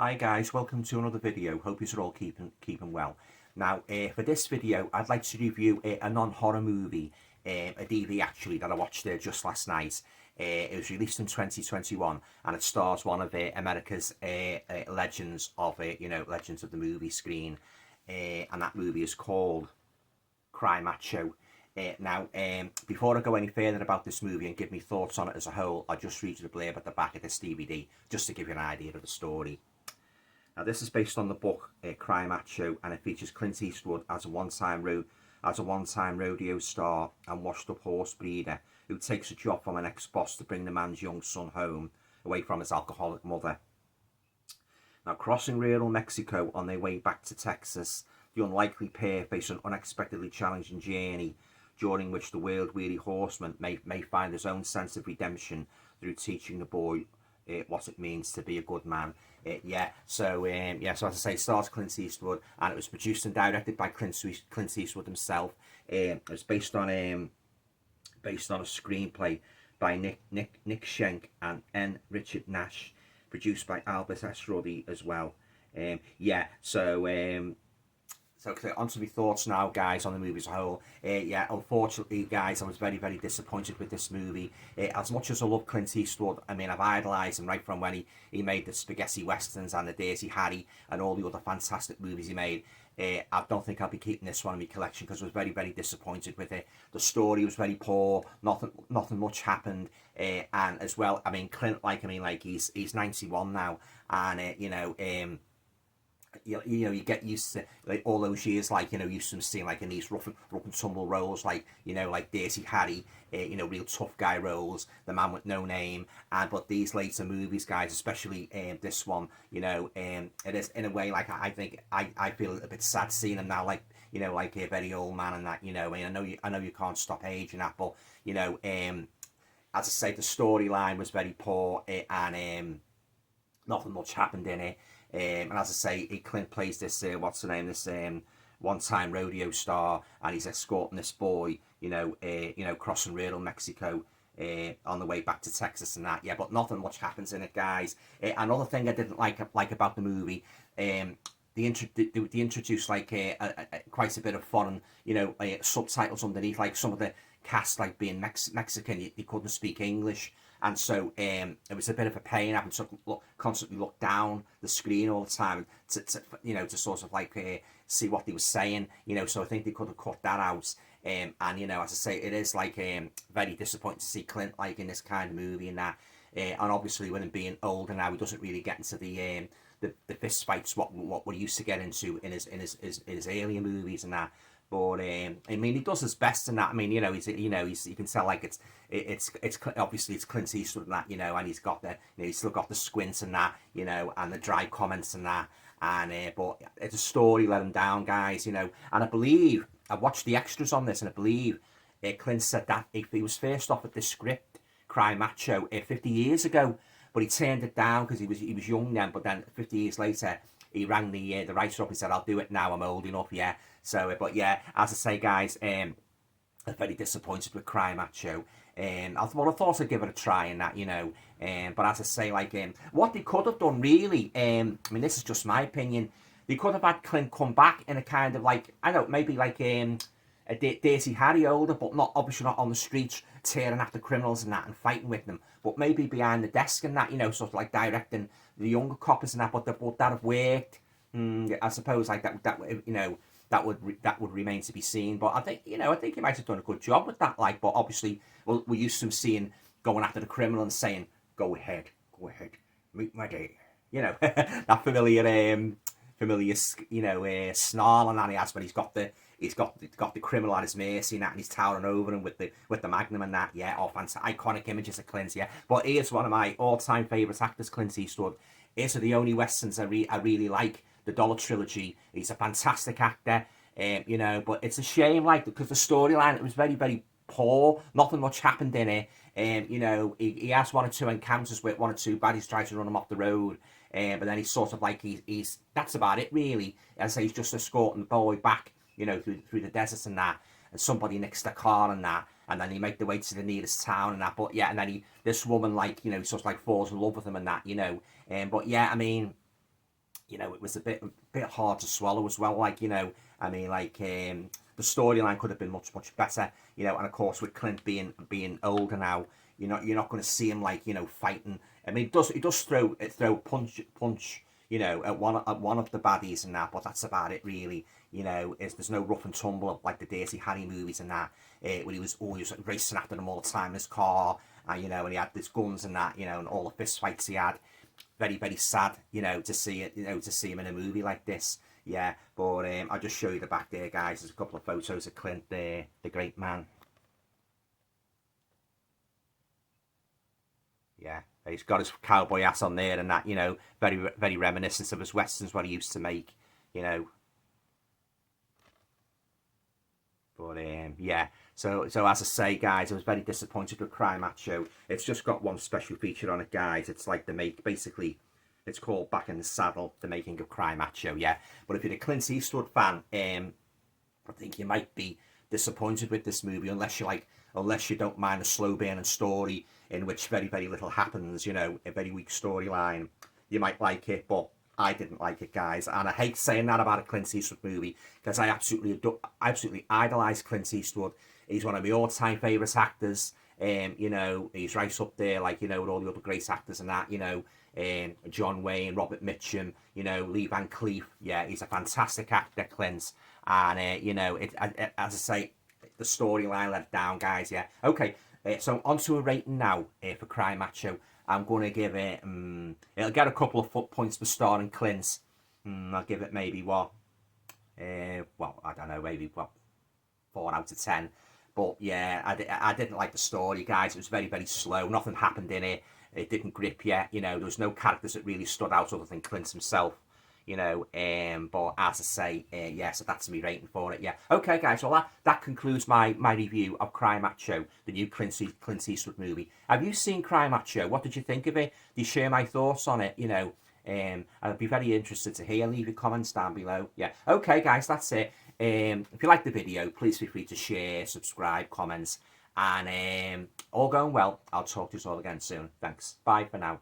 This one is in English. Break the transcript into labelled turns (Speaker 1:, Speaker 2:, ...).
Speaker 1: Hi guys, welcome to another video. Hope you're all keeping well. Now, for this video, I'd like to review a non-horror movie, a DV actually that I watched just last night. It was released in 2021, and it stars one of America's legends of legends of the movie screen, and that movie is called Macho. Before I go any further about this movie and give me thoughts on it as a whole, I'll just read you the blurb at the back of this DVD, just to give you an idea of the story. Now, this is based on the book Macho, and it features Clint Eastwood as a one-time rodeo star and washed-up horse breeder who takes a job from an ex-boss to bring the man's young son home, away from his alcoholic mother. Now, crossing rural Mexico on their way back to Texas, the unlikely pair face an unexpectedly challenging journey, during which the world-weary horseman may find his own sense of redemption through teaching the boy what it means to be a good man. So as I say, it stars Clint Eastwood, and it was produced and directed by Clint Eastwood himself. It was based on a screenplay by Nick Schenk and N. Richard Nash, produced by Albert S. Ruddy as well. So on to my thoughts now, guys, on the movie as a whole. Unfortunately, guys, I was very, very disappointed with this movie. As much as I love Clint Eastwood, I mean, I've idolised him right from when he made the spaghetti westerns and the Dirty Harry and all the other fantastic movies he made. I don't think I'll be keeping this one in my collection because I was very, very disappointed with it. The story was very poor. Nothing much happened. And as well, I mean, Clint, he's 91 now, and you get used to all those years, used to seeing in these rough and tumble roles, like Dirty Harry, real tough guy roles, the man with no name. But these later movies, guys, especially this one, it is in a way I think I feel a bit sad seeing him now, like a very old man and that. I know you can't stop aging that, but as I say, the storyline was very poor, and nothing much happened in it. And as I say, Clint plays this one-time rodeo star, and he's escorting this boy, crossing rural Mexico, on the way back to Texas and that. But nothing much happens in it, guys. Another thing I didn't like about the movie, they introduced quite a bit of foreign, subtitles underneath, like some of the cast being Mexican, they couldn't speak English. And so it was a bit of a pain having to constantly look down the screen all the time to sort of see what they were saying. So I think they could have cut that out. And as I say, it is very disappointing to see Clint in this kind of movie and that. And obviously, with him being older now, he doesn't really get into the fist fights what we're used to get into in his earlier movies and that. But I mean, he does his best in that. I mean, he's you can tell it's obviously it's Clint Eastwood and that, and he's got he's still got the squint and that, and the dry comments and that. And but it's a story let him down, guys, And I believe I watched the extras on this, and I believe Clint said that he was first offered this script, Macho, 50 years ago, but he turned it down because he was young then. But then 50 years later, he rang the writer up and said, "I'll do it now. I'm old enough." So, but as I say, guys, I'm very disappointed with Macho. I thought I'd give it a try and that, but as I say, what they could have done really, I mean, this is just my opinion. They could have had Clint come back in a kind of I don't know, maybe a Dirty Harry older, but obviously not on the streets tearing after criminals and that and fighting with them, but maybe behind the desk and that, sort of directing the younger coppers and that. But that have worked. I suppose that would remain to be seen. But I think he might have done a good job with that. But obviously, we're used to him seeing going after the criminal and saying, "Go ahead, meet my day." That familiar snarl and that he has when he's got the criminal at his mercy and that, and he's towering over him with the magnum and that. Fantastic, iconic images of Clint. But he is one of my all-time favourite actors, Clint Eastwood. These are the only westerns I really like. The Dollar Trilogy. He's a fantastic actor, but it's a shame, because the storyline, it was very, very poor. Nothing much happened in it. He has one or two encounters with one or two baddies trying to run him off the road, but then he's sort of he's that's about it really. As I say, he's just escorting the boy back, through the deserts and that, and somebody nicks the car and that, and then he make the way to the nearest town and that. But and then this woman sort of falls in love with him and that, but I mean, you know, it was a bit hard to swallow as well. Like, you know, I mean, like the storyline could have been much better, you know. And of course, with Clint being older now, you're not going to see him like, you know, fighting. I mean, it does throw punch, you know, at one of the baddies and that, but that's about it really. You know, there's no rough and tumble like the Dirty Harry movies and that, where he was always racing after them all the time in his car, and you know, and he had his guns and that, you know, and all the fist fights he had. Very sad, you know, to see it, you know, to see him in a movie like this. Yeah, but I'll just show you the back there, guys. There's a couple of photos of Clint there, the great man. Yeah, he's got his cowboy hat on there and that, you know, very reminiscent of his westerns what he used to make, you know. But yeah, so as I say, guys, I was very disappointed with Cry Macho. It's just got one special feature on it, guys. It's like basically, it's called Back in the Saddle, the making of Cry Macho. Yeah, but if you're a Clint Eastwood fan, I think you might be disappointed with this movie unless you don't mind a slow burning story in which very little happens. You know, a very weak storyline. You might like it, but I didn't like it, guys, and I hate saying that about a Clint Eastwood movie because I absolutely idolise Clint Eastwood. He's one of my all-time favourite actors. You know, he's right up there, like, you know, with all the other great actors and that. You know, John Wayne, Robert Mitchum, you know, Lee Van Cleef. Yeah, he's a fantastic actor, Clint. And you know, as I say, the storyline let it down, guys. Yeah. Okay. So on to a rating now for Cry Macho. I'm going to give it, it'll get a couple of foot points for starring Clint. I'll give it maybe what? Well, I don't know, maybe what, 4 out of 10. But yeah, I didn't like the story, guys. It was very slow. Nothing happened in it. It didn't grip yet. You know, there was no characters that really stood out other than Clint himself. You know, but as I say, yeah, so that's me rating for it. Yeah, okay, guys. Well, that concludes my review of Cry Macho, the new Clint Eastwood movie. Have you seen Cry Macho? What did you think of it? Do you share my thoughts on it? You know, I'd be very interested to hear. Leave your comments down below. Yeah, okay, guys, that's it. If you like the video, please feel free to share, subscribe, comments, and all going well. I'll talk to you all again soon. Thanks. Bye for now.